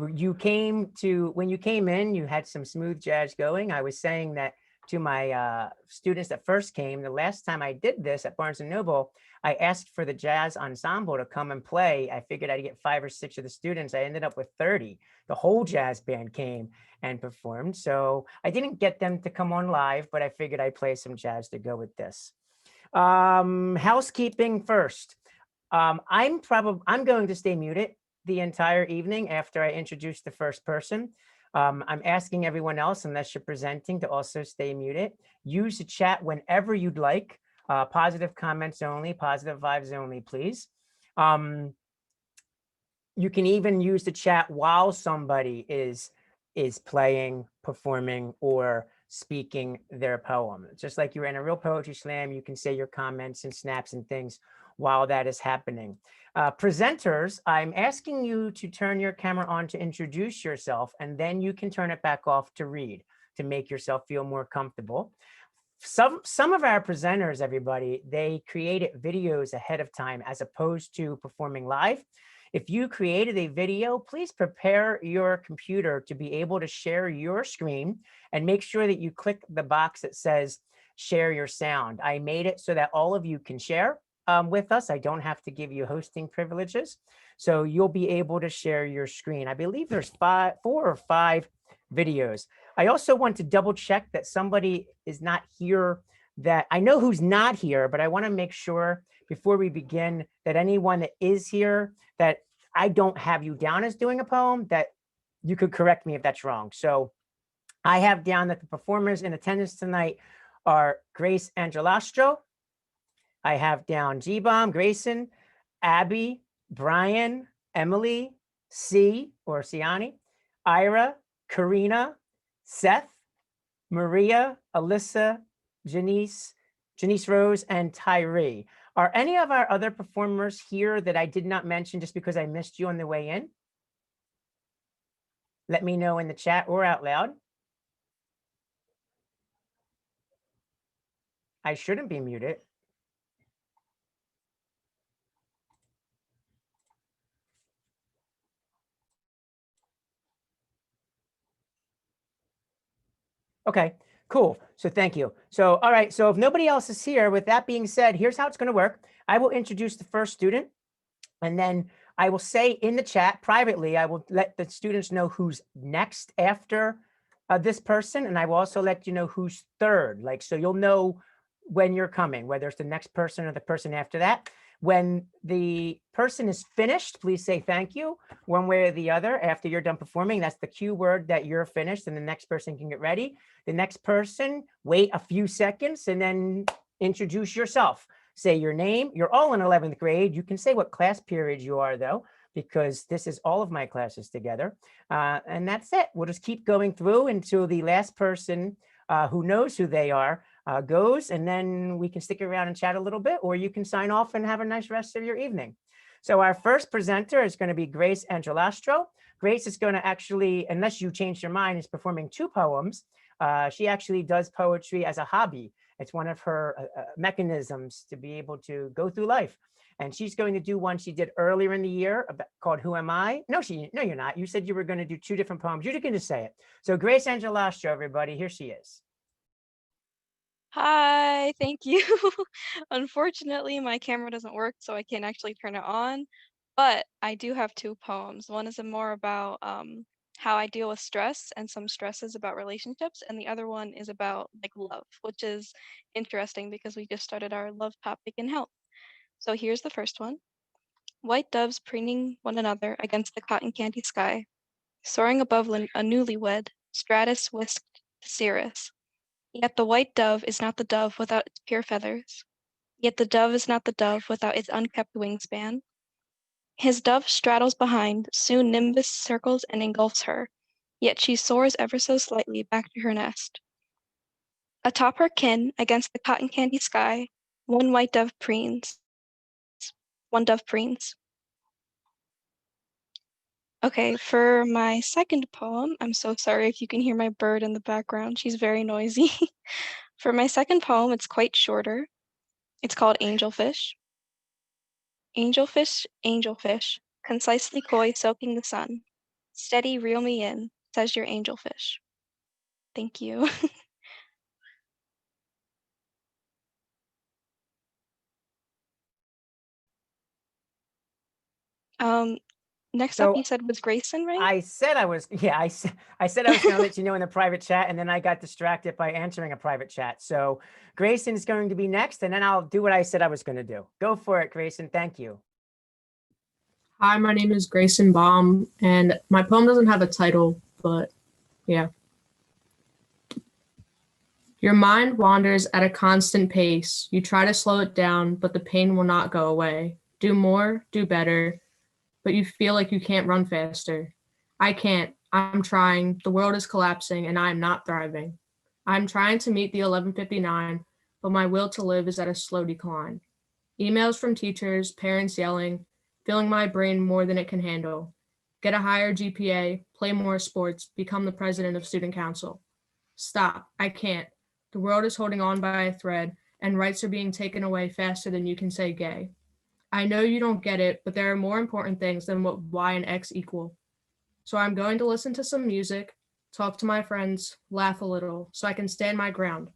when you came in, you had some smooth jazz going. I was saying that to my students that first came, the last time I did this at Barnes & Noble, I asked for the jazz ensemble to come and play. I figured I'd get 5 or 6 of the students. I ended up with 30. The whole jazz band came and performed. So I didn't get them to come on live, but I figured I'd play some jazz to go with this. Housekeeping first. I'm going to stay muted the entire evening after I introduce the first person. I'm asking everyone else, unless you're presenting, to also stay muted. Use the chat whenever you'd like. Positive comments only, positive vibes only, please. You can even use the chat while somebody is playing, performing, or speaking their poem. Just like you're in a real poetry slam, you can say your comments and snaps and things while that is happening. Presenters, I'm asking you to turn your camera on to introduce yourself, and then you can turn it back off to read, to make yourself feel more comfortable. Some of our presenters, everybody, they created videos ahead of time as opposed to performing live. If you created a video, please prepare your computer to be able to share your screen, and make sure that you click the box that says share your sound. I made it so that all of you can share with us. I don't have to give you hosting privileges. So you'll be able to share your screen. I believe there's 4 or 5 videos. I also want to double check that somebody is not here, that I know who's not here, but I want to make sure before we begin that anyone that is here, that I don't have you down as doing a poem, that you could correct me if that's wrong. So I have down that the performers in attendance tonight are Grace Angelastro. I have down G-Bomb, Grayson, Abby, Brian, Emily, C or Siani, Ira, Karina, Seth, Maria, Alyssa, Janice Rose, and Tyree. Are any of our other performers here that I did not mention just because I missed you on the way in? Let me know in the chat or out loud. I shouldn't be muted. Okay, cool. So thank you. So, all right. So if nobody else is here, with that being said, here's how it's going to work. I will introduce the first student, and then I will say in the chat privately, I will let the students know who's next after this person. And I will also let you know who's third. Like, so you'll know when you're coming, whether it's the next person or the person after that. When the person is finished, please say thank you one way or the other after you're done performing. That's the cue word that you're finished and the next person can get ready. The next person, wait a few seconds and then introduce yourself. Say your name. You're all in 11th grade. You can say what class period you are, though, because this is all of my classes together. And that's it. We'll just keep going through until the last person who knows who they are goes, and then we can stick around and chat a little bit, or you can sign off and have a nice rest of your evening. So our first presenter is going to be Grace Angelastro. Grace is going to actually, unless you change your mind, is performing 2 poems. She actually does poetry as a hobby. It's one of her mechanisms to be able to go through life. And she's going to do one she did earlier in the year called Who Am I? No, you're not. You said you were going to do 2 different poems. You can just say it. So Grace Angelastro, everybody, here she is. Hi, thank you. Unfortunately, my camera doesn't work, so I can't actually turn it on. But I do have 2 poems. One is more about how I deal with stress and some stresses about relationships, and the other one is about like love, which is interesting because we just started our love topic in health. So here's the first one. White doves preening one another against the cotton candy sky, soaring above a newlywed, stratus whisked to cirrus. Yet the white dove is not the dove without its pure feathers. Yet the dove is not the dove without its unkept wingspan. His dove straddles behind, soon nimbus circles and engulfs her, yet she soars ever so slightly back to her nest. Atop her kin, against the cotton candy sky, one white dove preens. One dove preens. Okay, for my second poem, I'm so sorry if you can hear my bird in the background. She's very noisy. For my second poem, it's quite shorter. It's called Angelfish. Angelfish, angelfish, concisely coy soaking the sun, Steady, reel me in, says your angelfish. Thank you. Um, Next up So you said was Grayson, right? I said I was, yeah, I said I was going to let you know in the private chat, and then I got distracted by answering a private chat. So Grayson is going to be next, and then I'll do what I said I was going to do. Go for it, Grayson. Thank you. Hi, my name is Grayson Baum, and my poem doesn't have a title, but yeah. Your mind wanders at a constant pace. You try to slow it down, but the pain will not go away. Do more, do better, but you feel like you can't run faster. I can't. I'm trying. The world is collapsing, and I am not thriving. I'm trying to meet the 11:59, but my will to live is at a slow decline. Emails from teachers, parents yelling, filling my brain more than it can handle. Get a higher GPA, play more sports, become the president of student council. Stop, I can't. The world is holding on by a thread, and rights are being taken away faster than you can say gay. I know you don't get it, but there are more important things than what Y and X equal. So I'm going to listen to some music, talk to my friends, laugh a little, so I can stand my ground.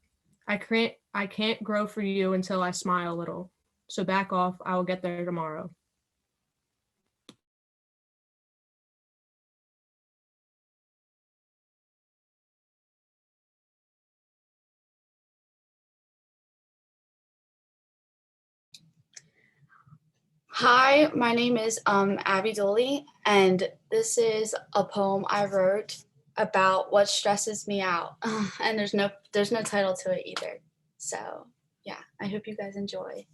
I can't grow for you until I smile a little. So back off, I will get there tomorrow. Hi, my name is Abby Doley, and this is a poem I wrote about what stresses me out. And there's no title to it either. So yeah, I hope you guys enjoy.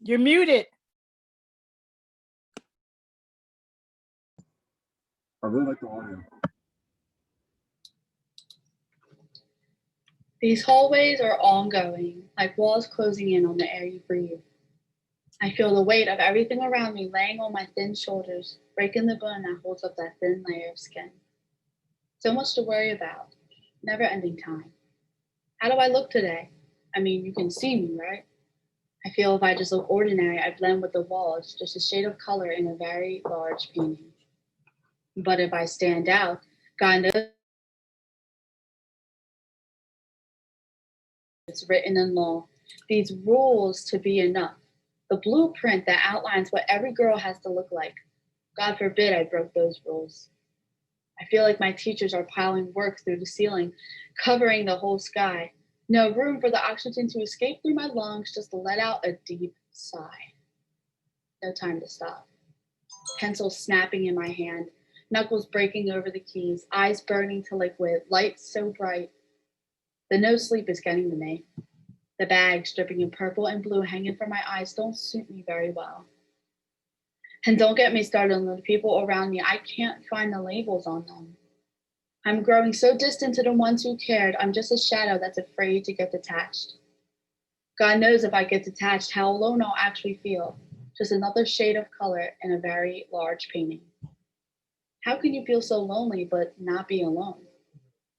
You're muted. I really like the audio. These hallways are ongoing, like walls closing in on the air you breathe. I feel the weight of everything around me laying on my thin shoulders, breaking the bone that holds up that thin layer of skin. So much to worry about, never ending time. How do I look today? I mean, you can see me, right? I feel if I just look ordinary, I blend with the walls, just a shade of color in a very large painting. But if I stand out, God knows it's written in law. These rules to be enough. The blueprint that outlines what every girl has to look like. God forbid I broke those rules. I feel like my teachers are piling work through the ceiling, covering the whole sky. No room for the oxygen to escape through my lungs, just to let out a deep sigh. No time to stop. Pencil snapping in my hand, knuckles breaking over the keys, eyes burning to liquid, lights so bright. The no sleep is getting to me. The bags dripping in purple and blue hanging from my eyes don't suit me very well. And don't get me started on the people around me. I can't find the labels on them. I'm growing so distant to the ones who cared. I'm just a shadow that's afraid to get detached. God knows if I get detached, how alone I'll actually feel. Just another shade of color in a very large painting. How can you feel so lonely but not be alone?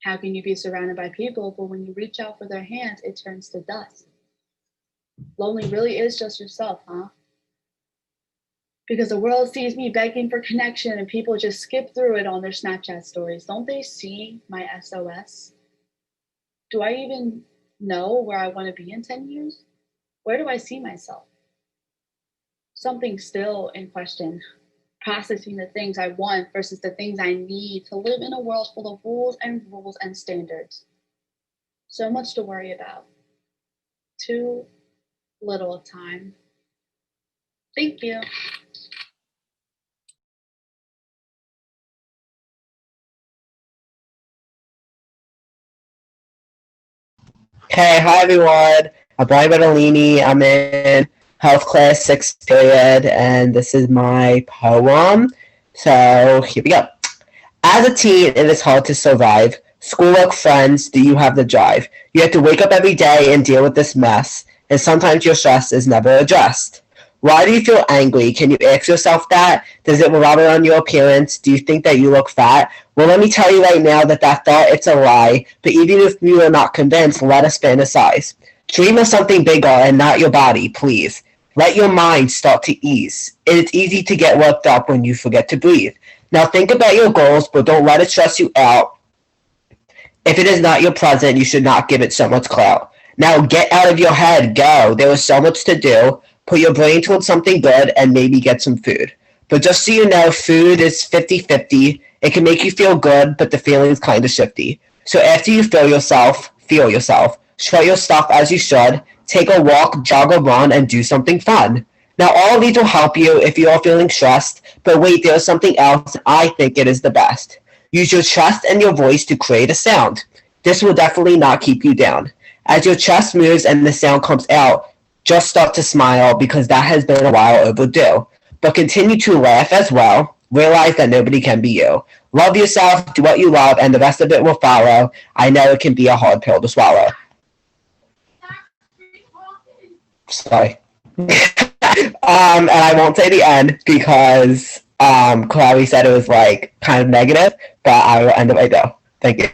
How can you be surrounded by people, but when you reach out for their hands, it turns to dust? Lonely really is just yourself, huh? Because the world sees me begging for connection and people just skip through it on their Snapchat stories. Don't they see my SOS? Do I even know where I want to be in 10 years? Where do I see myself? Something still in question, processing the things I want versus the things I need to live in a world full of rules and standards. So much to worry about. Too little time. Thank you. Okay, hi everyone. I'm Brian Bettolini. I'm in health class 6th period, and this is my poem. So here we go. As a teen, it is hard to survive. Schoolwork, friends, do you have the drive? You have to wake up every day and deal with this mess, and sometimes your stress is never addressed. Why do you feel angry? Can you ask yourself that? Does it rub on your appearance? Do you think that you look fat? Well, let me tell you right now that thought, it's a lie. But even if you are not convinced, let us fantasize. Dream of something bigger and not your body, please. Let your mind start to ease. It's easy to get worked up when you forget to breathe. Now think about your goals, but don't let it stress you out. If it is not your present, you should not give it so much clout. Now get out of your head, go. There is so much to do. Put your brain towards something good and maybe get some food. But just so you know, food is 50-50. It can make you feel good, but the feeling is kind of shifty. So after you feel yourself. Shred your stuff as you should. Take a walk, jog or run, and do something fun. Now all of these will help you if you are feeling stressed, but wait, there is something else. I think it is the best. Use your chest and your voice to create a sound. This will definitely not keep you down. As your chest moves and the sound comes out, just start to smile because that has been a while overdue. But continue to laugh as well. Realize that nobody can be you. Love yourself, do what you love, and the rest of it will follow. I know it can be a hard pill to swallow. Sorry. And I won't say the end because Chloe said it was like kind of negative, but I will end it right there. Thank you.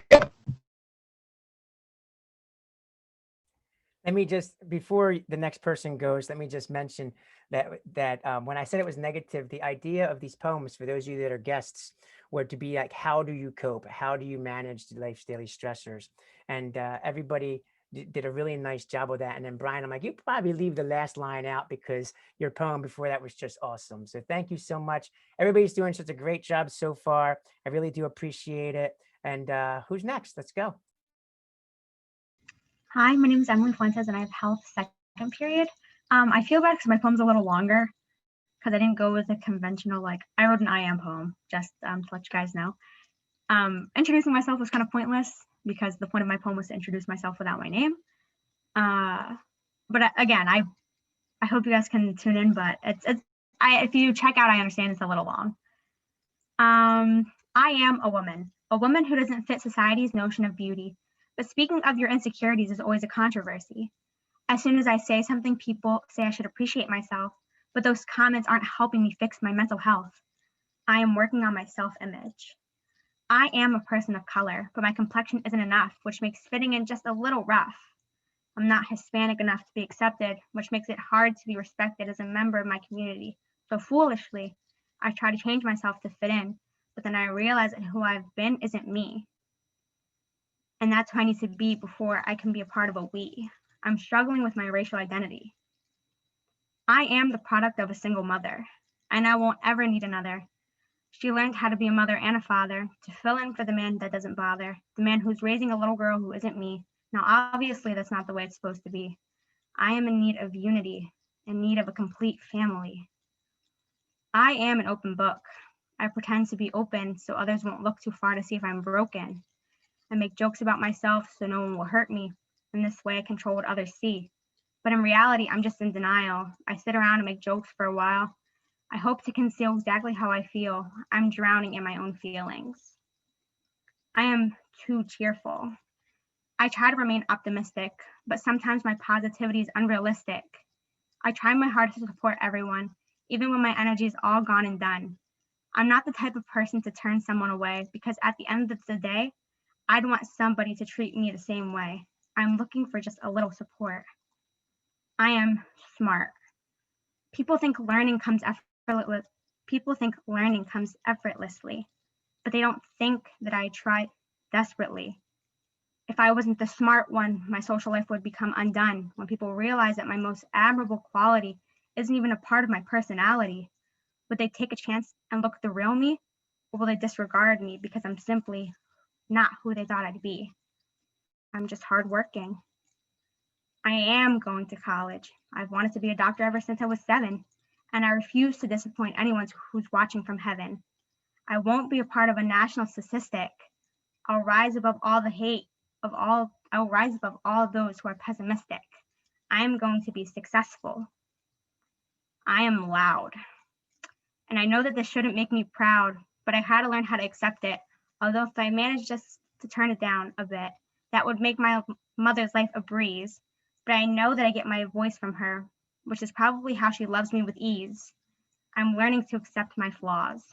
Let me just, before the next person goes, let me just mention that when I said it was negative, the idea of these poems, for those of you that are guests, were to be like, how do you cope? How do you manage life's daily stressors? And everybody did a really nice job with that. And then Brian, I'm like, you probably leave the last line out because your poem before that was just awesome. So thank you so much. Everybody's doing such a great job so far. I really do appreciate it. And who's next? Let's go. Hi, my name is Emily Fuentes and I have health second period. I feel bad because my poem's a little longer because I didn't go with a conventional, like, I wrote an I am poem, just to let you guys know. Introducing myself was kind of pointless because the point of my poem was to introduce myself without my name. But again, I hope you guys can tune in, but if you check out, I understand it's a little long. I am a woman who doesn't fit society's notion of beauty. But speaking of your insecurities is always a controversy. As soon as I say something, people say I should appreciate myself, but those comments aren't helping me fix my mental health. I am working on my self-image. I am a person of color, but my complexion isn't enough, which makes fitting in just a little rough. I'm not Hispanic enough to be accepted, which makes it hard to be respected as a member of my community. So foolishly, I try to change myself to fit in, but then I realize that who I've been isn't me. And that's who I need to be before I can be a part of a we. I'm struggling with my racial identity. I am the product of a single mother, and I won't ever need another. She learned how to be a mother and a father, to fill in for the man that doesn't bother, the man who's raising a little girl who isn't me. Now, obviously, that's not the way it's supposed to be. I am in need of unity, in need of a complete family. I am an open book. I pretend to be open so others won't look too far to see if I'm broken. I make jokes about myself so no one will hurt me. In this way, I control what others see. But in reality, I'm just in denial. I sit around and make jokes for a while. I hope to conceal exactly how I feel. I'm drowning in my own feelings. I am too cheerful. I try to remain optimistic, but sometimes my positivity is unrealistic. I try my hardest to support everyone, even when my energy is all gone and done. I'm not the type of person to turn someone away because at the end of the day, I'd want somebody to treat me the same way. I'm looking for just a little support. I am smart. People think learning comes effortlessly, but they don't think that I try desperately. If I wasn't the smart one, my social life would become undone when people realize that my most admirable quality isn't even a part of my personality. Would they take a chance and look at the real me, or will they disregard me because I'm simply not who they thought I'd be? I'm just hardworking. I am going to college. I've wanted to be a doctor ever since I was 7, and I refuse to disappoint anyone who's watching from heaven. I won't be a part of a national statistic. I'll rise above all the hate I'll rise above all those who are pessimistic. I am going to be successful. I am loud. And I know that this shouldn't make me proud, but I had to learn how to accept it. Although if I manage just to turn it down a bit. That would make my mother's life a breeze. But I know that I get my voice from her, which is probably how she loves me with ease. I'm learning to accept my flaws.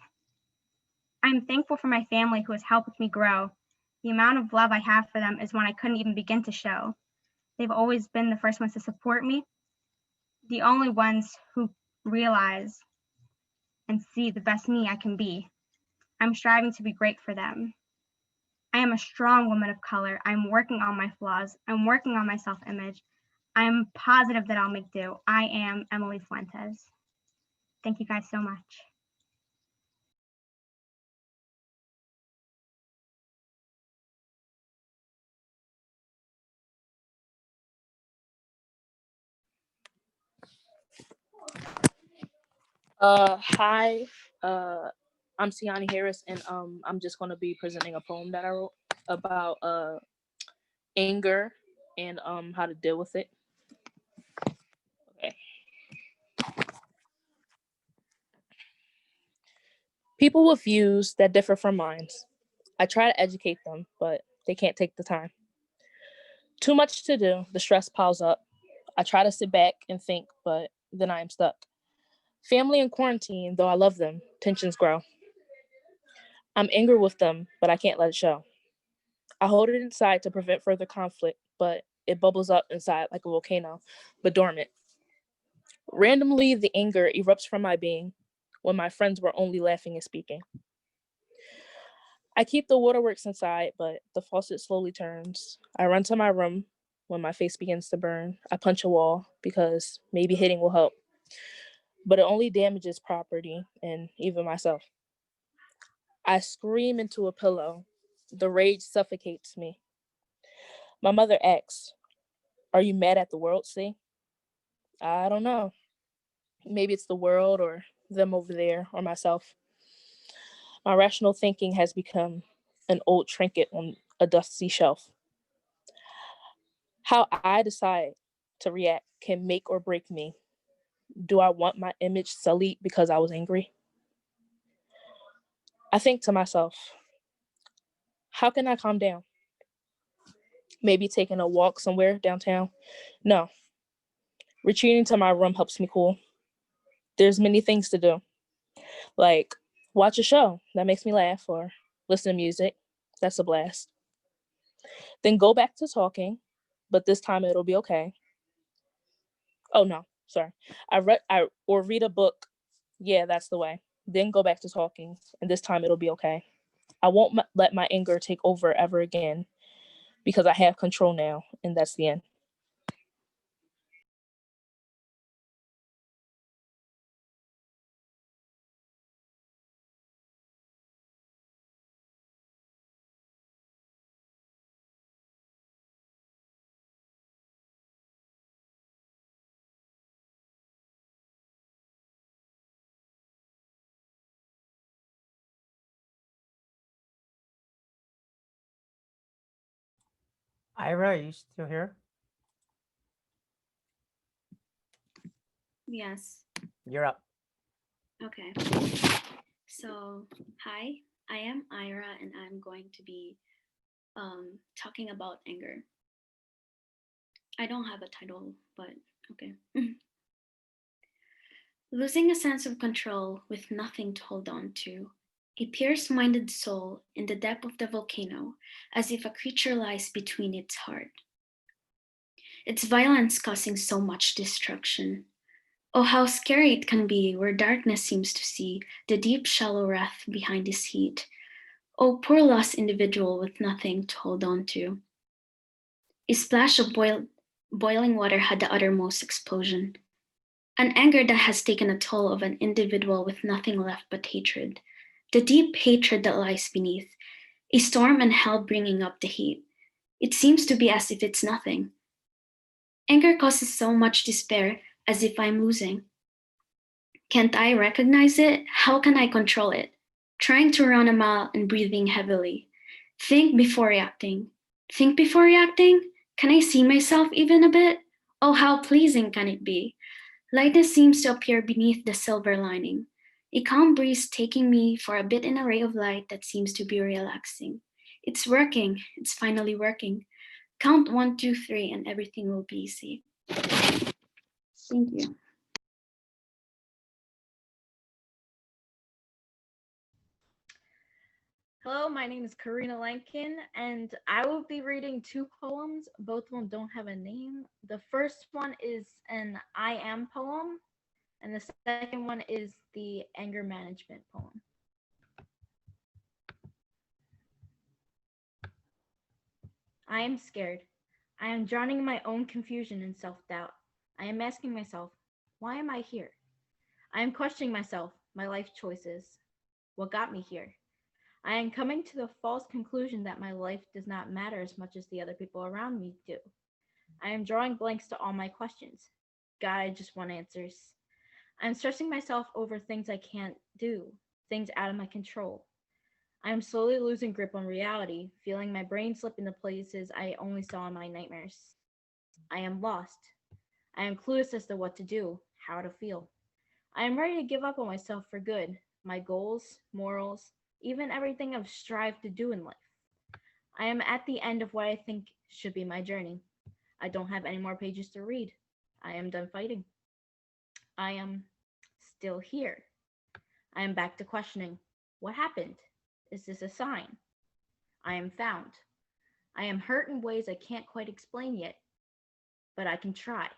I'm thankful for my family who has helped me grow. The amount of love I have for them is one I couldn't even begin to show. They've always been the first ones to support me, the only ones who realize and see the best me I can be. I'm striving to be great for them. I am a strong woman of color. I'm working on my flaws. I'm working on my self-image. I am positive that I'll make do. I am Emily Fuentes. Thank you guys so much. Hi, I'm Siani Harris, and I'm just gonna be presenting a poem that I wrote about anger and how to deal with it. Okay. People with views that differ from mine. I try to educate them, but they can't take the time. Too much to do, the stress piles up. I try to sit back and think, but then I am stuck. Family in quarantine, though I love them, tensions grow. I'm angry with them, but I can't let it show. I hold it inside to prevent further conflict, but it bubbles up inside like a volcano, but dormant. Randomly, the anger erupts from my being when my friends were only laughing and speaking. I keep the waterworks inside, but the faucet slowly turns. I run to my room when my face begins to burn. I punch a wall because maybe hitting will help, but it only damages property and even myself. I scream into a pillow. The rage suffocates me. My mother asks, "Are you mad at the world, see?" I don't know. Maybe it's the world or them over there or myself. My rational thinking has become an old trinket on a dusty shelf. How I decide to react can make or break me. Do I want my image sullied because I was angry? I think to myself, how can I calm down? Maybe taking a walk somewhere downtown? No. Retreating to my room helps me cool. There's many things to do, like watch a show that makes me laugh or listen to music. That's a blast. Then go back to talking, but this time it'll be okay. Oh no, sorry. Or read a book. Yeah, that's the way. Then go back to talking, and this time it'll be okay. I won't let my anger take over ever again because I have control now, and that's the end. Ira, are you still here? Yes. You're up. Okay. So, hi, I am Ira, and I'm going to be talking about anger. I don't have a title, but okay. Losing a sense of control with nothing to hold on to, a pierce-minded soul in the depth of the volcano, as if a creature lies between its heart. Its violence causing so much destruction. Oh, how scary it can be where darkness seems to see the deep, shallow wrath behind his heat. Oh, poor lost individual with nothing to hold on to. A splash of boiling water had the uttermost explosion. An anger that has taken a toll of an individual with nothing left but hatred. The deep hatred that lies beneath. A storm and hell bringing up the heat. It seems to be as if it's nothing. Anger causes so much despair as if I'm losing. Can't I recognize it? How can I control it? Trying to run a mile and breathing heavily. Think before reacting. Think before reacting? Can I see myself even a bit? Oh, how pleasing can it be? Lightness seems to appear beneath the silver lining. A calm breeze taking me for a bit in a ray of light that seems to be relaxing. It's working. It's finally working. Count 1, 2, 3, and everything will be easy. Thank you. Hello, my name is Karina Lankin, and I will be reading two poems. Both of them don't have a name. The first one is an I am poem, and the second one is the anger management poem. I am scared. I am drowning in my own confusion and self-doubt. I am asking myself, why am I here? I am questioning myself, my life choices. What got me here? I am coming to the false conclusion that my life does not matter as much as the other people around me do. I am drawing blanks to all my questions. God, I just want answers. I'm stressing myself over things I can't do, things out of my control. I am slowly losing grip on reality, feeling my brain slip into places I only saw in my nightmares. I am lost. I am clueless as to what to do, how to feel. I am ready to give up on myself for good, my goals, morals, even everything I've strived to do in life. I am at the end of what I think should be my journey. I don't have any more pages to read. I am done fighting. I am still here. I am back to questioning. What happened? Is this a sign? I am found. I am hurt in ways I can't quite explain yet, but I can try.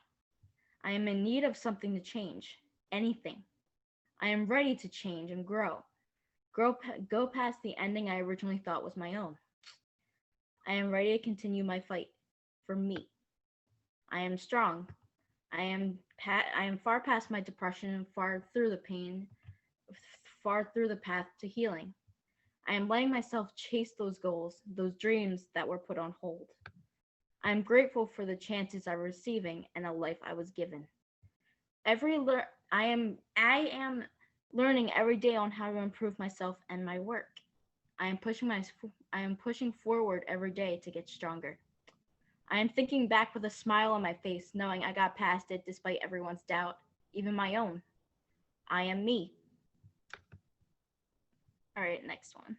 I am in need of something to change, anything. I am ready to change and grow. Go past the ending I originally thought was my own. I am ready to continue my fight for me. I am strong. I am far past my depression and far through the pain, far through the path to healing. I am letting myself chase those goals, those dreams that were put on hold. I am grateful for the chances I'm receiving and a life I was given. I am learning every day on how to improve myself and my work. I am pushing forward every day to get stronger. I am thinking back with a smile on my face, knowing I got past it despite everyone's doubt, even my own. I am me. All right, next one.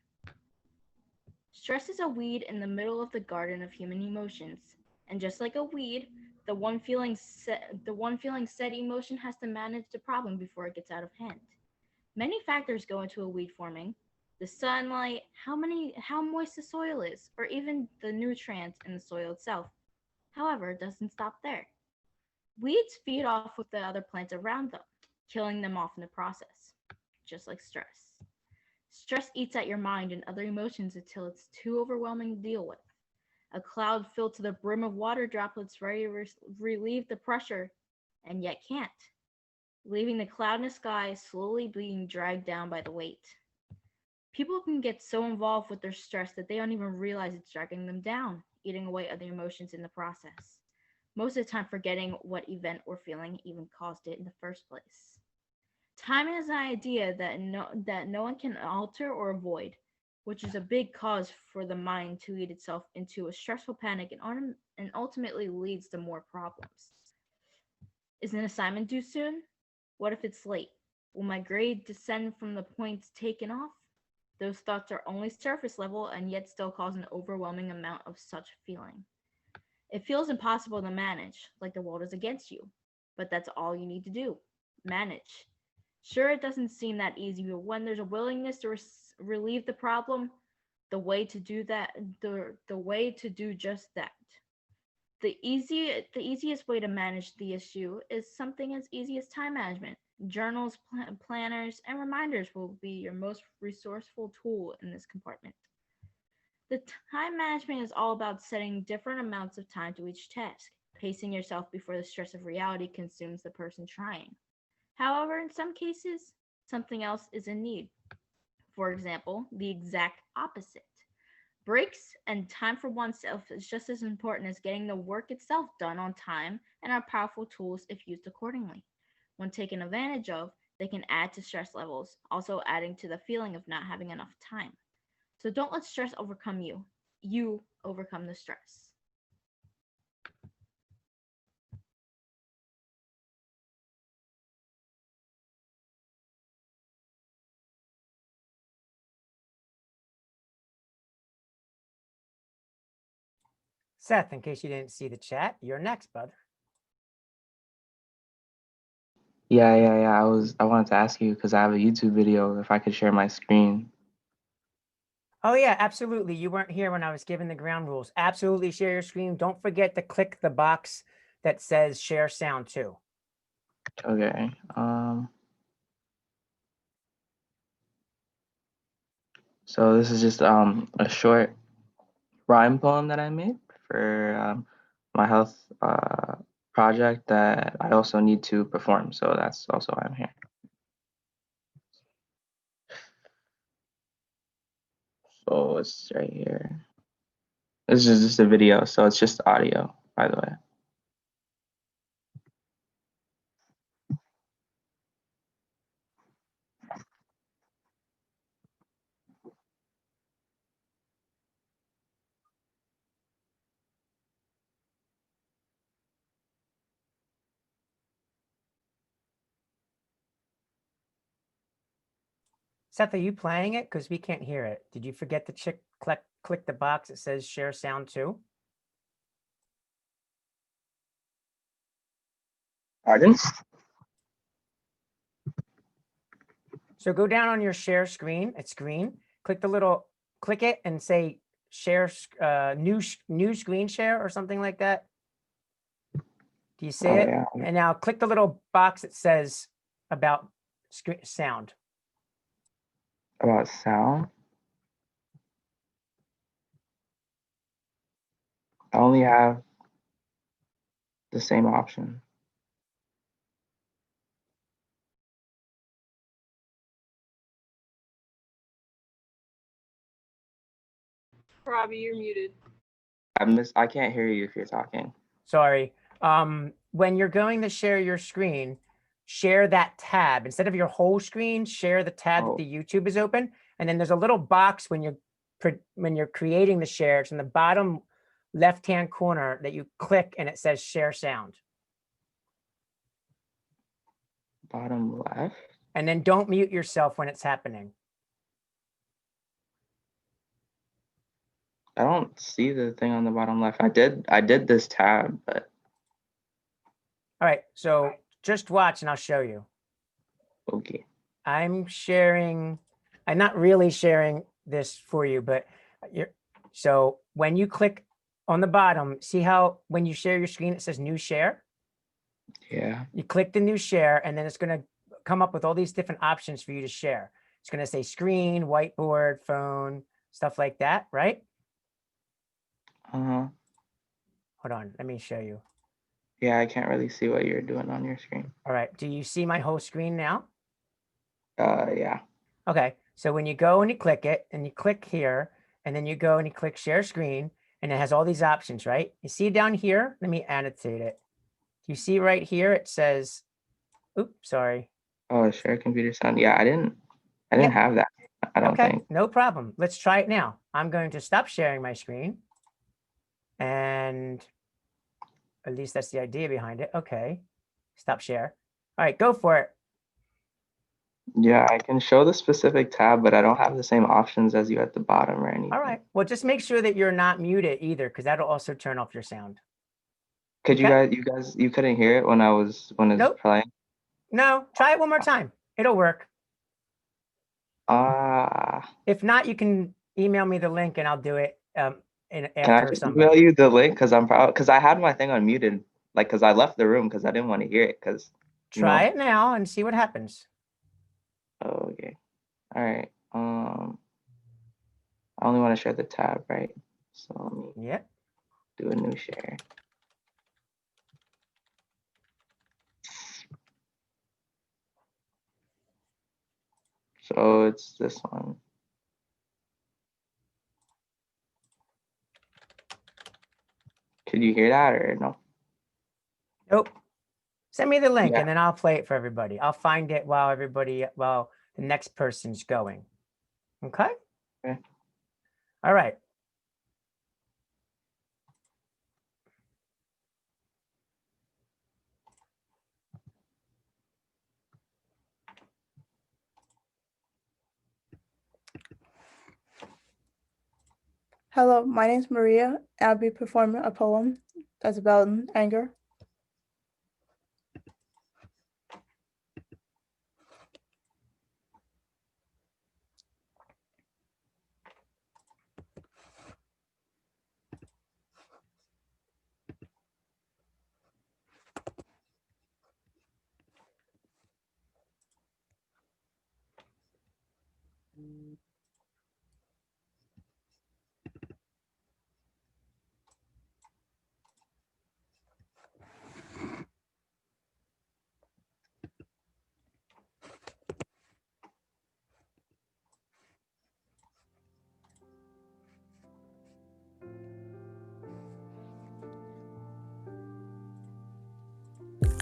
Stress is a weed in the middle of the garden of human emotions, and just like a weed, the one feeling said emotion has to manage the problem before it gets out of hand. Many factors go into a weed forming: the sunlight, how moist the soil is, or even the nutrients in the soil itself. However, it doesn't stop there. Weeds feed off with the other plants around them, killing them off in the process, just like stress. Stress eats at your mind and other emotions until it's too overwhelming to deal with. A cloud filled to the brim of water droplets ready to relieve the pressure, and yet can't, leaving the cloud in the sky slowly being dragged down by the weight. People can get so involved with their stress that they don't even realize it's dragging them down, eating away other emotions in the process. Most of the time forgetting what event or feeling even caused it in the first place. Time is an idea that no one can alter or avoid, which is a big cause for the mind to lead itself into a stressful panic and ultimately leads to more problems. Is an assignment due soon? What if it's late? Will my grade descend from the points taken off? Those thoughts are only surface level and yet still cause an overwhelming amount of such feeling. It feels impossible to manage, like the world is against you, but that's all you need to do. Manage. Sure, it doesn't seem that easy, but when there's a willingness to relieve the problem, the way to do just that. The easiest way to manage the issue is something as easy as time management. Journals, planners, and reminders will be your most resourceful tool in this compartment. The time management is all about setting different amounts of time to each task, pacing yourself before the stress of reality consumes the person trying. However, in some cases, something else is in need. For example, the exact opposite. Breaks and time for oneself is just as important as getting the work itself done on time and are powerful tools if used accordingly. When taken advantage of, they can add to stress levels, also adding to the feeling of not having enough time. So don't let stress overcome you. You overcome the stress. Seth, in case you didn't see the chat, you're next, brother. Yeah. I wanted to ask you because I have a YouTube video if I could share my screen. Oh yeah, absolutely. You weren't here when I was giving the ground rules. Absolutely share your screen. Don't forget to click the box that says share sound too. Okay. So this is just a short rhyme poem that I made for my health project that I also need to perform. So that's also why I'm here. So it's right here. This is just a video, so it's just audio, by the way. Seth, are you playing it? Because we can't hear it. Did you forget to click the box that says share sound too? Pardon? So go down on your share screen. It's green. Click the little, click it and say share new screen share or something like that. Do you see Oh, it? yeah. And now click the little box that says about sound. About sound? I only have the same option. Robbie, you're muted. I can't hear you if you're talking. Sorry. When you're going to share your screen, share that tab. Instead of your whole screen, share the tab that the YouTube is open. And then there's a little box when you're creating the share. It's in the bottom left-hand corner that you click and it says share sound. Bottom left? And then don't mute yourself when it's happening. I don't see the thing on the bottom left. I did this tab, but All right, so just watch and I'll show you. okay. I'm not really sharing this for you, but so when you click on the bottom, see how when you share your screen, it says new share? Yeah. You click the new share and then it's going to come up with all these different options for you to share. It's going to say screen, whiteboard, phone, stuff like that, right? Uh-huh. Hold on, let me show you. Yeah, I can't really see what you're doing on your screen. All right, do you see my whole screen now? Yeah. Okay, so when you go and you click it and you click here and then you go and you click share screen and it has all these options, right? You see down here, let me annotate it. You see right here, it says, oops, sorry. Oh, share computer sound. Yeah, I didn't have that. I don't Okay, think. no problem. Let's try it now. I'm going to stop sharing my screen and at least that's the idea behind it. Okay, stop share. All right, go for it. Yeah, I can show the specific tab, but I don't have the same options as you at the bottom or anything. All right, well, just make sure that you're not muted either because that'll also turn off your sound. Could Okay. you couldn't hear it when it's Nope. playing? No, try it one more time. It'll work. If not, you can email me the link and I'll do it Can I after just somebody. email you the link? Because I had my thing unmuted, like because I left the room because I didn't want to hear it. Try it now and see what happens. Oh, okay. All right. I only want to share the tab, right? So let me do a new share. So it's this one. Could you hear that or no? Nope. Send me the link and then I'll play it for everybody. I'll find it while the next person's going. Okay? Okay. All right. Hello, my name's Maria, and I'll be performing a poem that's about anger.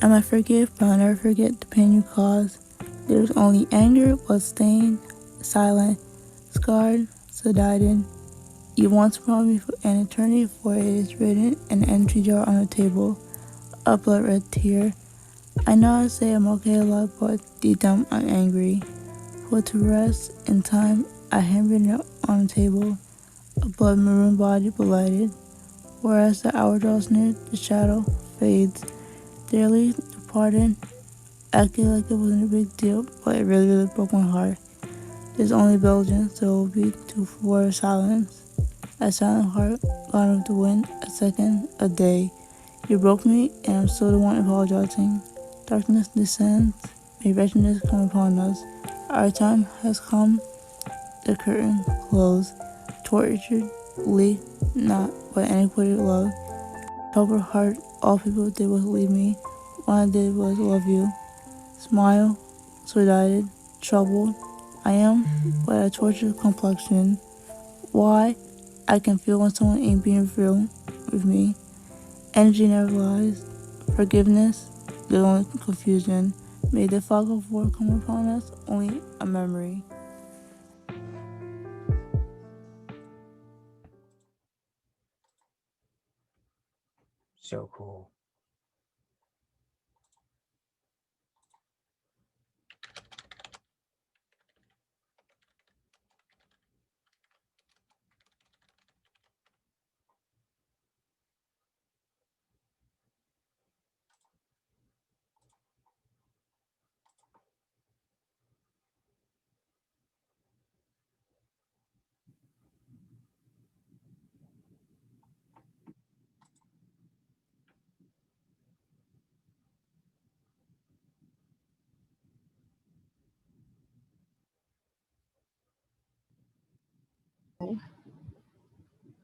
I might forgive, but I'll never forget the pain you caused. There's only anger, bloodstained, silent, scarred, sedated. You once brought me for an eternity, for it is written in an empty jar on the table, a blood red tear. I know I say I'm okay a lot, but deep down I'm angry. Put to rest in time, I handwritten it on the table, a blood maroon body blighted. Whereas the hour draws near, the shadow fades. Dearly departed, acting like it wasn't a big deal, but it really broke my heart. There's only Belgians, so it will be too for silence. A silent heart, gone with the wind, a second, a day. You broke me, and I'm still the one apologizing. Darkness descends, may wretchedness come upon us. Our time has come, the curtain closed. Tortured, leak, not by iniquity love. Troubled heart, all people did was leave me. All I did was love you. Smile, sweet-eyed, troubled. I am but a tortured complexion. Why? I can feel when someone ain't being real with me. Energy never lies. Forgiveness, the only confusion. May the fog of war come upon us, only a memory. So cool.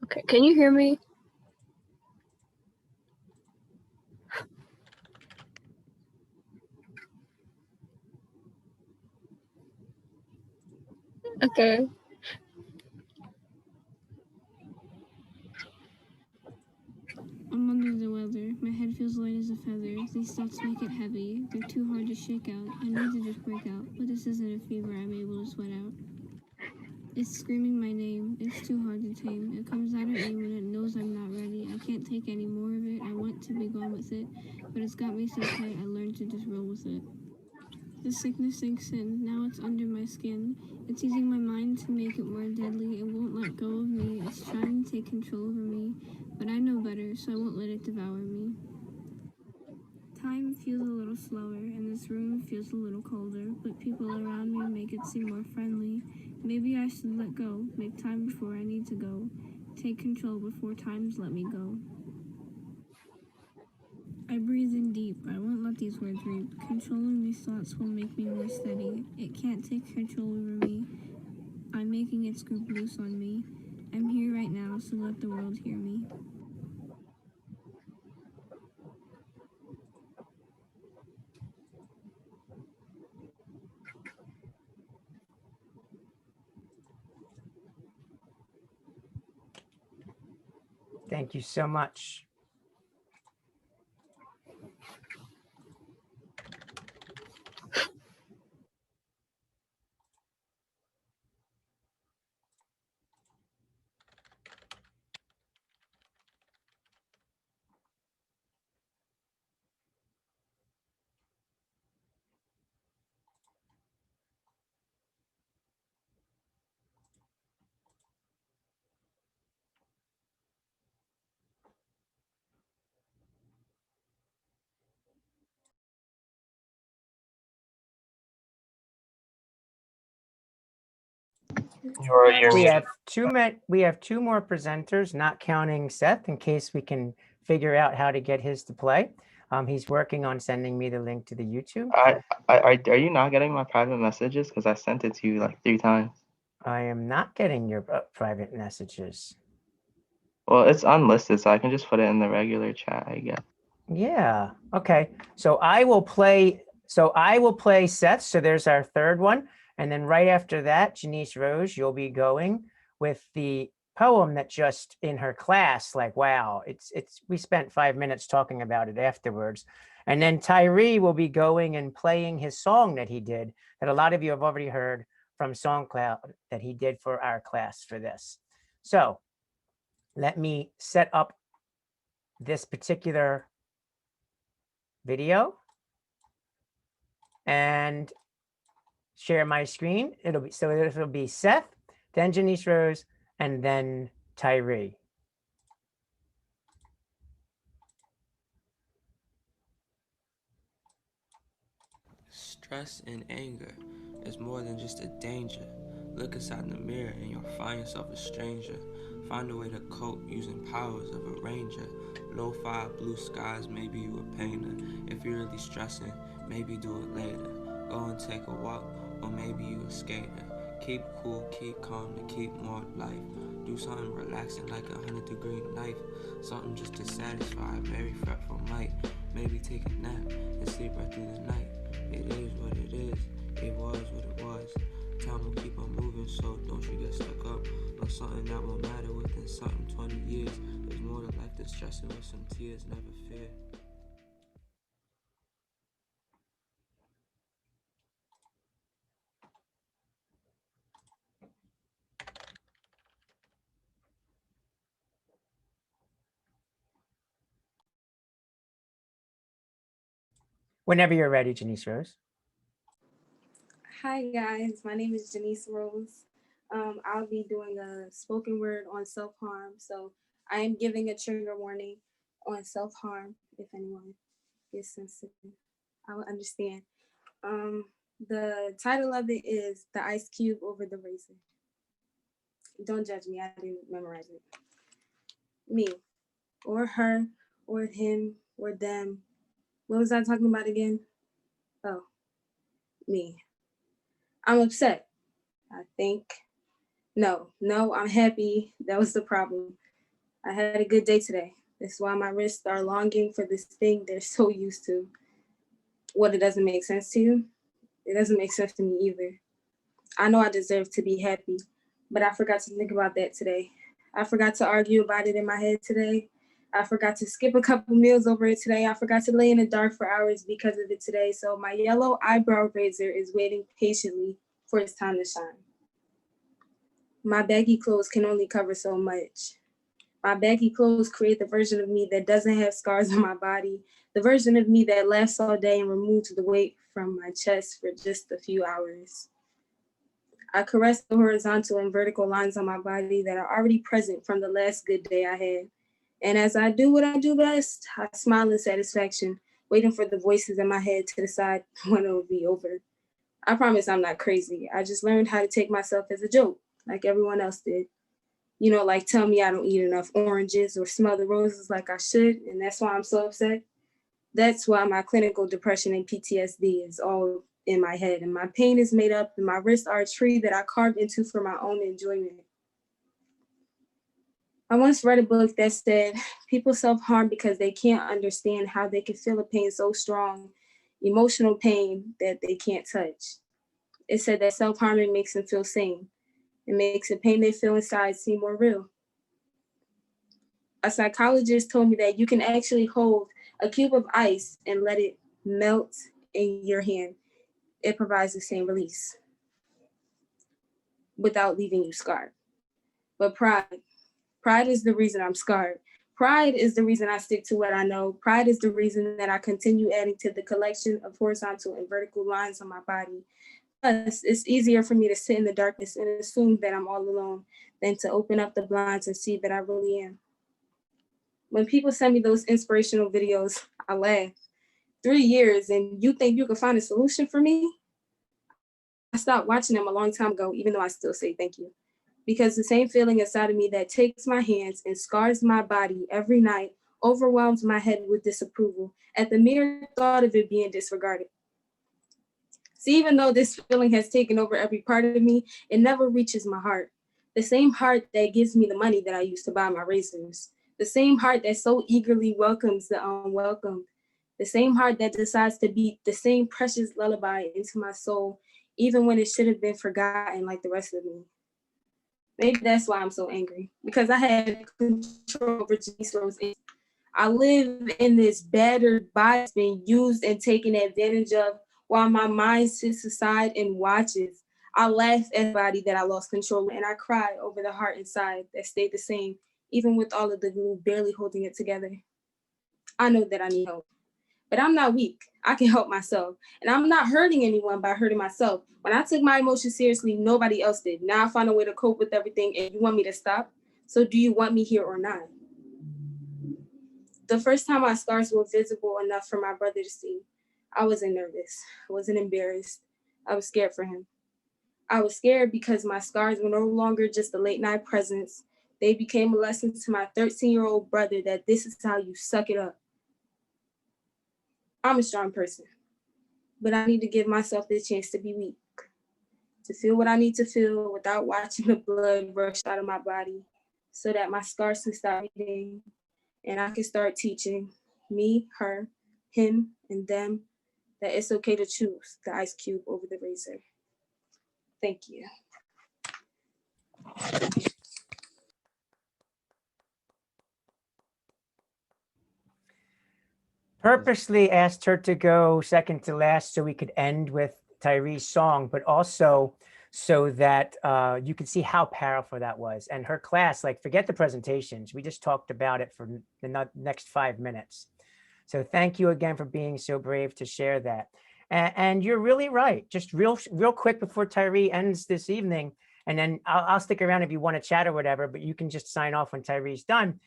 Okay, can you hear me? Okay. I'm under the weather. My head feels light as a feather. These thoughts make it heavy. They're too hard to shake out. I need to just break out. But this isn't a fever I'm able to sweat out. It's screaming my name. It's too hard to tame. It comes out at me when it knows I'm not ready. I can't take any more of it. I want to be gone with it. But it's got me so tight I learned to just roll with it. The sickness sinks in. Now it's under my skin. It's using my mind to make it more deadly. It won't let go of me. It's trying to take control over me. But I know better, so I won't let it devour me. Time feels a little slower, and this room feels a little colder, but people around me make it seem more friendly. Maybe I should let go, make time before I need to go, take control before times let me go. I breathe in deep, I won't let these words reap. Controlling these thoughts will make me more steady. It can't take control over me. I'm making its grip loose on me. I'm here right now, so let the world hear me. Thank you so much. You're We muted. have we have two more presenters, not counting Seth, in case we can figure out how to get his to play. He's working on sending me the link to the YouTube. Are you not getting my private messages? Because I sent it to you like 3 times. I am not getting your private messages. Well, it's unlisted, so I can just put it in the regular chat, I guess. Yeah. Okay. So I will play. Seth. So there's our third one, and then right after that, Janice Rose, you'll be going with the poem that just in her class. Like, wow, it's. We spent 5 minutes talking about it afterwards, and then Tyree will be going and playing his song that he did that a lot of you have already heard from SoundCloud that he did for our class for this. So let me set up this particular video and share my screen. It'll be Seth, then Janice Rose, and then Tyree. Stress and anger is more than just a danger. Look inside the mirror and you'll find yourself a stranger. Find a way to cope using powers of a ranger. Lo-fi, blue skies, maybe you a painter. If you're really stressing, maybe do it later. Go and take a walk, or maybe you a skater. Keep cool, keep calm, to keep more life. Do something relaxing like a 100-degree knife. Something just to satisfy a very fretful might. Maybe take a nap and sleep right through the night. It is what it is, it was what it was. Time will keep on moving, so don't you get stuck up on something that won't matter within something 20 years. There's more to life than stressing with some tears, never fear. Whenever you're ready, Janice Rose. Hi guys, my name is Janice Rose. I'll be doing a spoken word on self-harm. So I am giving a trigger warning on self-harm. If anyone gets sensitive, I will understand. The title of it is The Ice Cube Over the Razor. Don't judge me, I didn't memorize it. Me, or her, or him, or them. What was I talking about again? Oh, me. I'm upset, I think. No, I'm happy. That was the problem. I had a good day today. That's why my wrists are longing for this thing they're so used to. What, it doesn't make sense to you? It doesn't make sense to me either. I know I deserve to be happy, but I forgot to think about that today. I forgot to argue about it in my head today. I forgot to skip a couple meals over it today. I forgot to lay in the dark for hours because of it today. So my yellow eyebrow razor is waiting patiently for its time to shine. My baggy clothes can only cover so much. My baggy clothes create the version of me that doesn't have scars on my body, the version of me that laughs all day and removes the weight from my chest for just a few hours. I caress the horizontal and vertical lines on my body that are already present from the last good day I had. And as I do what I do best, I smile in satisfaction, waiting for the voices in my head to decide when it will be over. I promise I'm not crazy. I just learned how to take myself as a joke, like everyone else did. You know, like tell me I don't eat enough oranges or smell the roses like I should, and that's why I'm so upset. That's why my clinical depression and PTSD is all in my head, and my pain is made up, and my wrists are a tree that I carved into for my own enjoyment. I once read a book that said people self-harm because they can't understand how they can feel a pain so strong, emotional pain that they can't touch. It said that self-harming makes them feel sane. It makes the pain they feel inside seem more real. A psychologist told me that you can actually hold a cube of ice and let it melt in your hand. It provides the same release without leaving you scarred. But pride is the reason I'm scarred. Pride is the reason I stick to what I know. Pride is the reason that I continue adding to the collection of horizontal and vertical lines on my body. Plus, it's easier for me to sit in the darkness and assume that I'm all alone than to open up the blinds and see that I really am. When people send me those inspirational videos, I laugh. 3 years and you think you can find a solution for me? I stopped watching them a long time ago, even though I still say thank you. Because the same feeling inside of me that takes my hands and scars my body every night overwhelms my head with disapproval at the mere thought of it being disregarded. See, even though this feeling has taken over every part of me, it never reaches my heart. The same heart that gives me the money that I used to buy my razors. The same heart that so eagerly welcomes the unwelcomed. The same heart that decides to beat the same precious lullaby into my soul, even when it should have been forgotten like the rest of me. Maybe that's why I'm so angry, because I had control over Janice Rose. I live in this battered body being used and taken advantage of while my mind sits aside and watches. I laugh at the body that I lost control and I cry over the heart inside that stayed the same, even with all of the glue barely holding it together. I know that I need help, but I'm not weak. I can help myself. And I'm not hurting anyone by hurting myself. When I took my emotions seriously, nobody else did. Now I find a way to cope with everything and you want me to stop? So do you want me here or not? The first time my scars were visible enough for my brother to see, I wasn't nervous. I wasn't embarrassed. I was scared for him. I was scared because my scars were no longer just a late night presence. They became a lesson to my 13-year-old brother that this is how you suck it up. I'm a strong person, but I need to give myself the chance to be weak, to feel what I need to feel without watching the blood rush out of my body so that my scars can stop bleeding and I can start teaching me, her, him, and them that it's okay to choose the ice cube over the razor. Thank you. Purposely asked her to go second to last so we could end with Tyree's song, but also so that you could see how powerful that was. And her class, like, forget the presentations. We just talked about it for the next 5 minutes. So thank you again for being so brave to share that. And you're really right. Just real quick before Tyree ends this evening, and then I'll stick around if you want to chat or whatever, but you can just sign off when Tyree's done.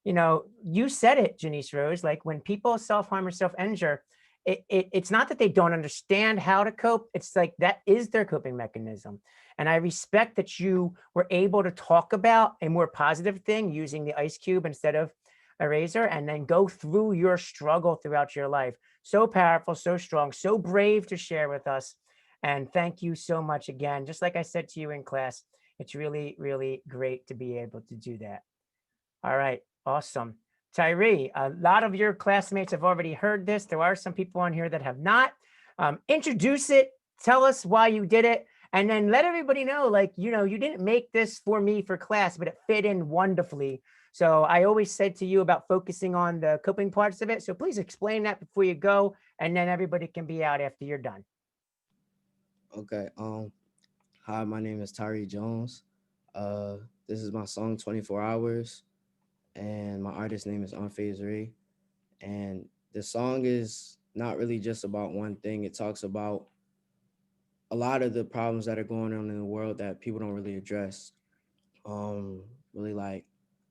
You know, you said it, Janice Rose, like when people self-harm or self-injure, it's not that they don't understand how to cope. It's like that is their coping mechanism. And I respect that you were able to talk about a more positive thing using the ice cube instead of a razor, and then go through your struggle throughout your life. So powerful, so strong, so brave to share with us. And thank you so much again. Just like I said to you in class, it's really, really great to be able to do that. All right, awesome. Tyree, a lot of your classmates have already heard this. There are some people on here that have not. Introduce it, tell us why you did it, and then let everybody know, like, you know, you didn't make this for me for class, but it fit in wonderfully. So I always said to you about focusing on the coping parts of it. So please explain that before you go, and then everybody can be out after you're done. Okay. Hi, my name is Tyree Jones. This is my song 24 Hours, and my artist name is Unfazed Ray. And the song is not really just about one thing. It talks about a lot of the problems that are going on in the world that people don't really address. Really like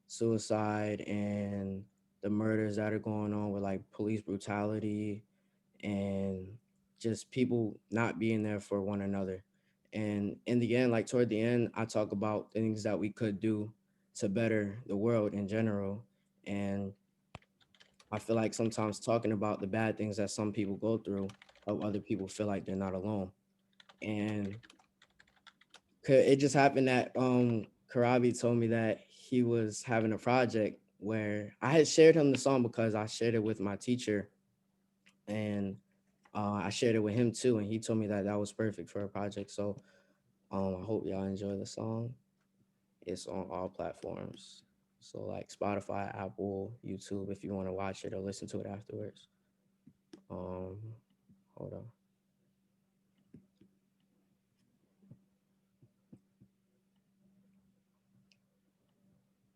suicide and the murders that are going on with like police brutality and just people not being there for one another. And in the end, like toward the end, I talk about things that we could do to better the world in general. And I feel like sometimes talking about the bad things that some people go through help other people feel like they're not alone. And it just happened that Karabi told me that he was having a project where I had shared him the song because I shared it with my teacher, and I shared it with him too, and he told me that that was perfect for a project. So I hope y'all enjoy the song. It's on all platforms, so like Spotify, Apple, YouTube, if you want to watch it or listen to it afterwards. Hold on.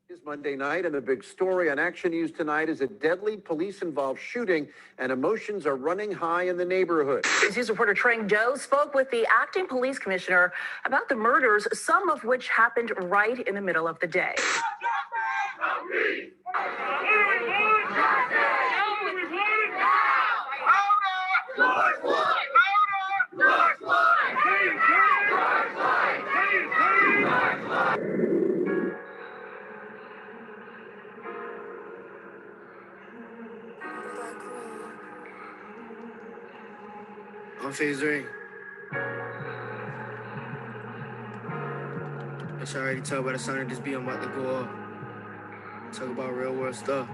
Is Monday night, and the big story on Action News tonight is a deadly police-involved shooting, and emotions are running high in the neighborhood. News reporter Trang Doe spoke with the acting police commissioner about the murders, some of which happened right in the middle of the day. On phase 3. I should already tell by the sound of this beat I'm about to go off. Talk about real world stuff.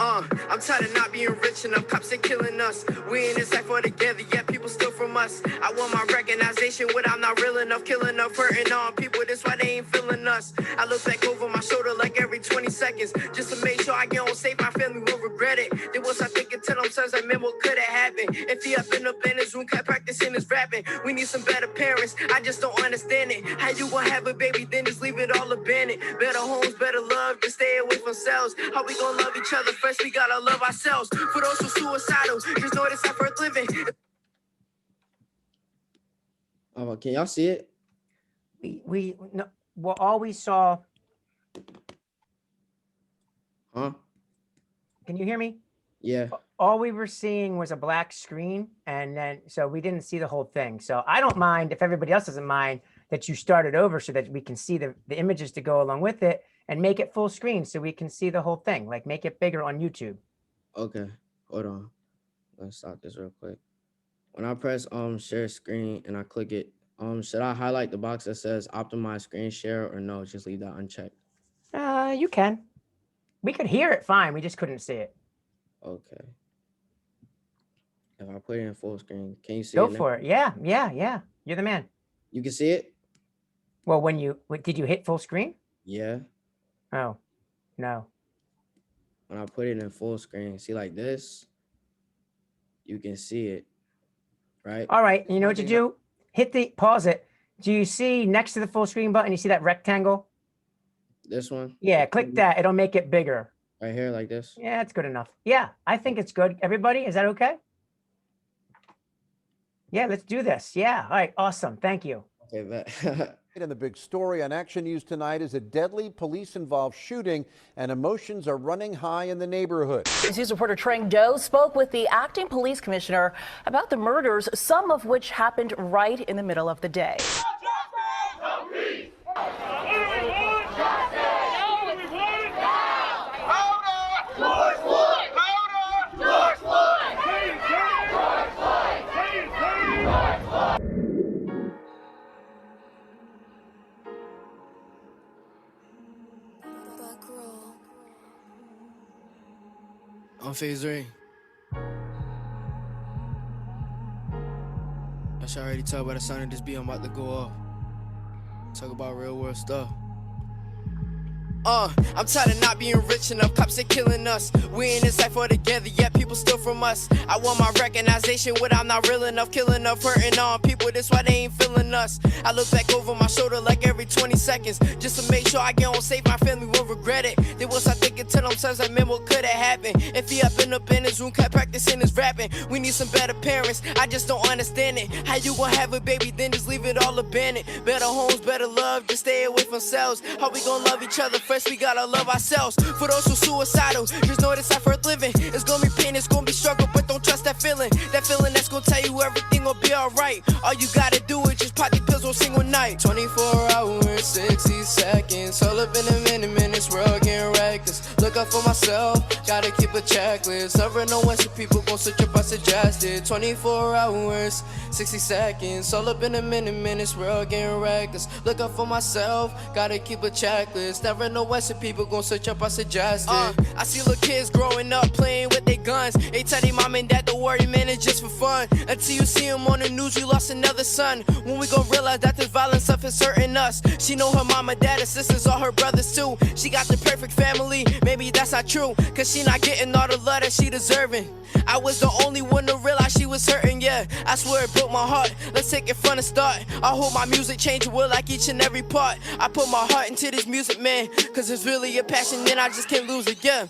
I'm tired of not being rich enough. Cops are killing us. We in this life all together, yet people steal from us. I want my recognition without not real enough. Killing enough, hurting on people. That's why they ain't feeling us. I look back over my shoulder like every 20 seconds, just to make sure I get on safe. My family will regret it. They will start thinking to themselves, like, man, what could have happened? If he up in his room, kept practicing his rapping. We need some better parents. I just don't understand it. How you gonna have a baby, then just leave it all abandoned? Better homes, better love, just stay away from cells. How we gonna love each other? First, we gotta love ourselves. For those who suicidal, just know this life worth living. Oh, can y'all see it? We no, well, all we saw. Huh? Can you hear me? Yeah. All we were seeing was a black screen, and then so we didn't see the whole thing. So I don't mind if everybody else doesn't mind that you started over so that we can see the images to go along with it, and make it full screen so we can see the whole thing. Like, make it bigger on YouTube. Okay, hold on. Let's stop this real quick. When I press share screen and I click it, should I highlight the box that says optimize screen share, or no, just leave that unchecked? You can. We could hear it fine. We just couldn't see it. Okay. If I put it in full screen, can you see Go it now? for it. Yeah. You're the man. You can see it? Well, did you hit full screen? Yeah. Oh, no. When I put it in full screen, see like this, you can see it, right? All right. You know what you do? Pause it. Do you see next to the full screen button, you see that rectangle? This one? Yeah, click that. It'll make it bigger. Right here, like this? Yeah, it's good enough. Yeah, I think it's good. Everybody, is that okay? Yeah, let's do this. Yeah. All right. Awesome. Thank you. Okay, bet. And the big story on Action News tonight is a deadly police-involved shooting, and emotions are running high in the neighborhood. News reporter Trang Do spoke with the acting police commissioner about the murders, some of which happened right in the middle of the day. On phase 3. I should already tell by the sound of this beat I'm about to go off. Talk about real world stuff. I'm tired of not being rich enough. Cops are killing us. We in this life all together, yet people steal from us. I want my recognition without not real enough. Killing enough, hurting on people. That's why they ain't feeling us. I look back over my shoulder like every 20 seconds, just to make sure I get on safe. My family will regret it. They will start thinking to themselves, like, man, what could have happened? If he up in his room, kept practicing his rapping. We need some better parents. I just don't understand it. How you gonna have a baby, then just leave it all abandoned? Better homes, better love, just stay away from cells. How we gonna love each other? First, we gotta love ourselves. For those who suicidal, just know this life worth living. It's gonna be pain, it's gonna be struggle, but don't trust that feeling. That feeling that's gonna tell you everything will be alright. All you gotta do is just pop the pills one single night. 24 hours, 60 seconds. All up in a minutes, world getting reckless. Look up for myself, gotta keep a checklist. Never know when some people gon' search up, I suggested. 24 hours, 60 seconds. All up in a minutes, world getting reckless. Look up for myself, gotta keep a checklist. Never know when some people gon' search up, I suggested. I see little kids growing up playing with their guns. They tell their mom and dad to worry, man, it's just for fun. Until you see them on the news, you lost another son. When we gon' realize that this violence stuff is hurting us. She know her mama, dad, and sisters, all her brothers too. She got the perfect family, maybe that's not true, cause she not getting all the love that she deserving. I was the only one to realize she was hurting, yeah. I swear it broke my heart. Let's take it from the start. I hope my music change the world like each and every part. I put my heart into this music, man, cause it's really a passion and I just can't lose it, yeah.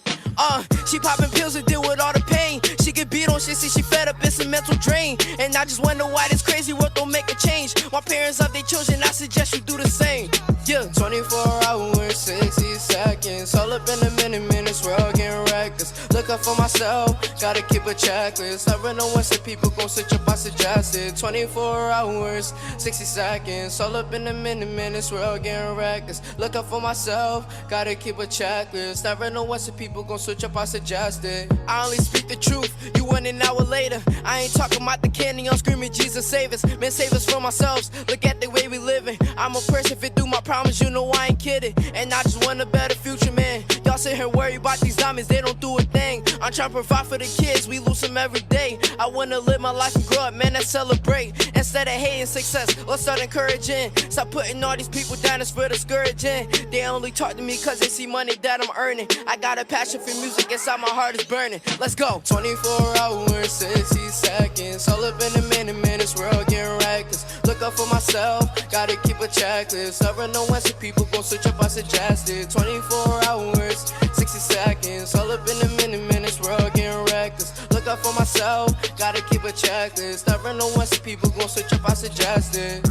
She popping pills to deal with all the pain. She get beat on shit, see she fed up, it's a mental drain. And I just wonder why this crazy world don't make a change. My parents love their children, I suggest you do the same. Yeah, 24 hours, 60 seconds. All up in a minutes, we're all getting wrecked. reckless. Looking for myself, gotta keep a checklist. Never know when some people gon' switch up, I suggest it. 24 hours, 60 seconds, all up in the minutes, we're all getting reckless. Looking for myself, gotta keep a checklist. Never know when some people gon' switch up, I suggest it. I only speak the truth, you want an hour later. I ain't talking about the candy, I'm screaming Jesus save us. Man, save us from ourselves, look at the way we living. I'm a person fit through my problems, you know I ain't kidding. And I just want a better future, man. Y'all sit here worried about these diamonds, they don't do a thing. I'm trying to provide for the kids, we lose them every day. I wanna live my life and grow up, man, let's celebrate. Instead of hating success, let's start encouraging. Stop putting all these people down, it's for discouraging. They only talk to me cause they see money that I'm earning. I got a passion for music, inside my heart is burning. Let's go. 24 hours, 60 seconds, all up in the minutes, we're all getting reckless. Look up for myself, gotta keep a checklist. Never know when some people gon' switch up, I suggest it. 24 hours, 60 seconds, all up in the minutes, we're all getting reckless. Look up for myself, gotta keep a checklist. Never know when some people gon' switch up, I suggest it.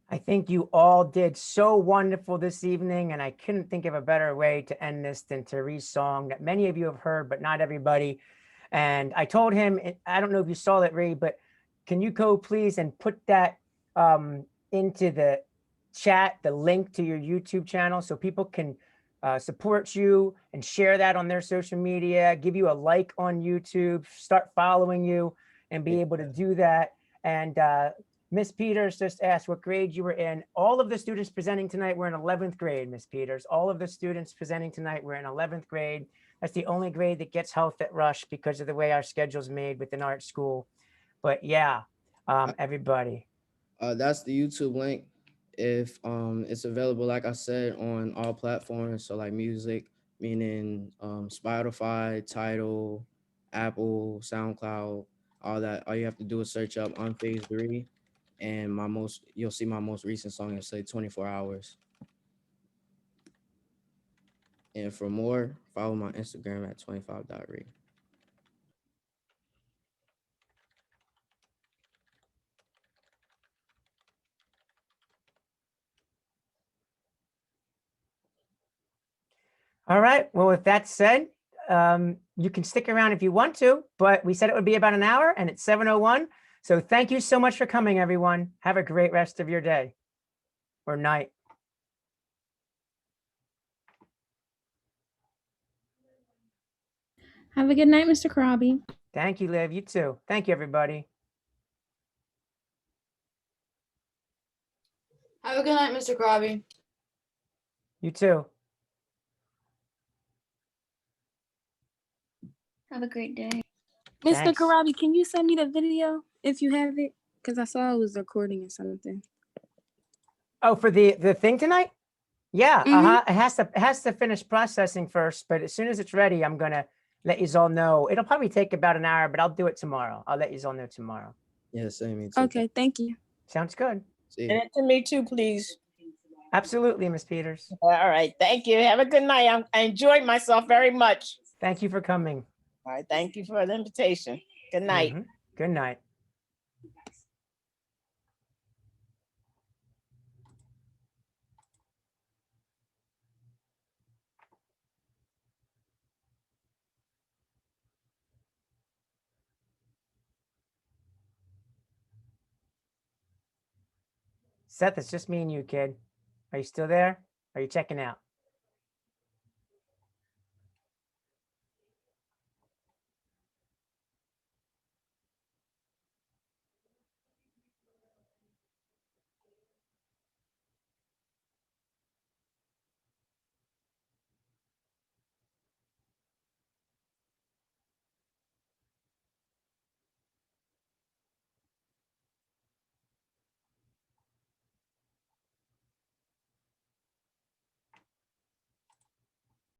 I think you all did so wonderful this evening, and I couldn't think of a better way to end this than Therese's song that many of you have heard, but not everybody. And I told him, I don't know if you saw that, Ray, but can you go please and put that into the chat, the link to your YouTube channel, so people can support you and share that on their social media, give you a like on YouTube, start following you, and be able to do that. And Miss Peters just asked what grade you were in. All of the students presenting tonight were in 11th grade, Miss Peters. All of the students presenting tonight were in 11th grade. That's the only grade that gets health at Rush because of the way our schedule's made with an art school. But yeah, everybody. That's the YouTube link. If it's available, like I said, on all platforms. So like music, meaning Spotify, Tidal, Apple, SoundCloud, all that. All you have to do is search up on Phase 3, and you'll see my most recent song. It'll say 24 hours. And for more, follow my Instagram at 25.re. All right. Well, with that said, you can stick around if you want to, but we said it would be about an hour and it's 7:01. So thank you so much for coming, everyone. Have a great rest of your day or night. Have a good night, Mr. Karabi. Thank you, Liv. You too. Thank you, everybody. Have a good night, Mr. Krabby. You too. Have a great day. Mr. Thanks. Karabi, can you send me the video if you have it? Because I saw it was recording or something. Oh, for the thing tonight? Yeah. It has to finish processing first, but as soon as it's ready, I'm gonna let you all know. It'll probably take about an hour, but I'll do it tomorrow. I'll let you all know tomorrow. Yeah, same me too. Okay, thank you. Sounds good. See Send it to me too, please. Absolutely, Miss Peters. All right. Thank you. Have a good night. I enjoyed myself very much. Thank you for coming. All right. Thank you for the invitation. Good night. Good night. Seth, it's just me and you, kid. Are you still there? Are you checking out?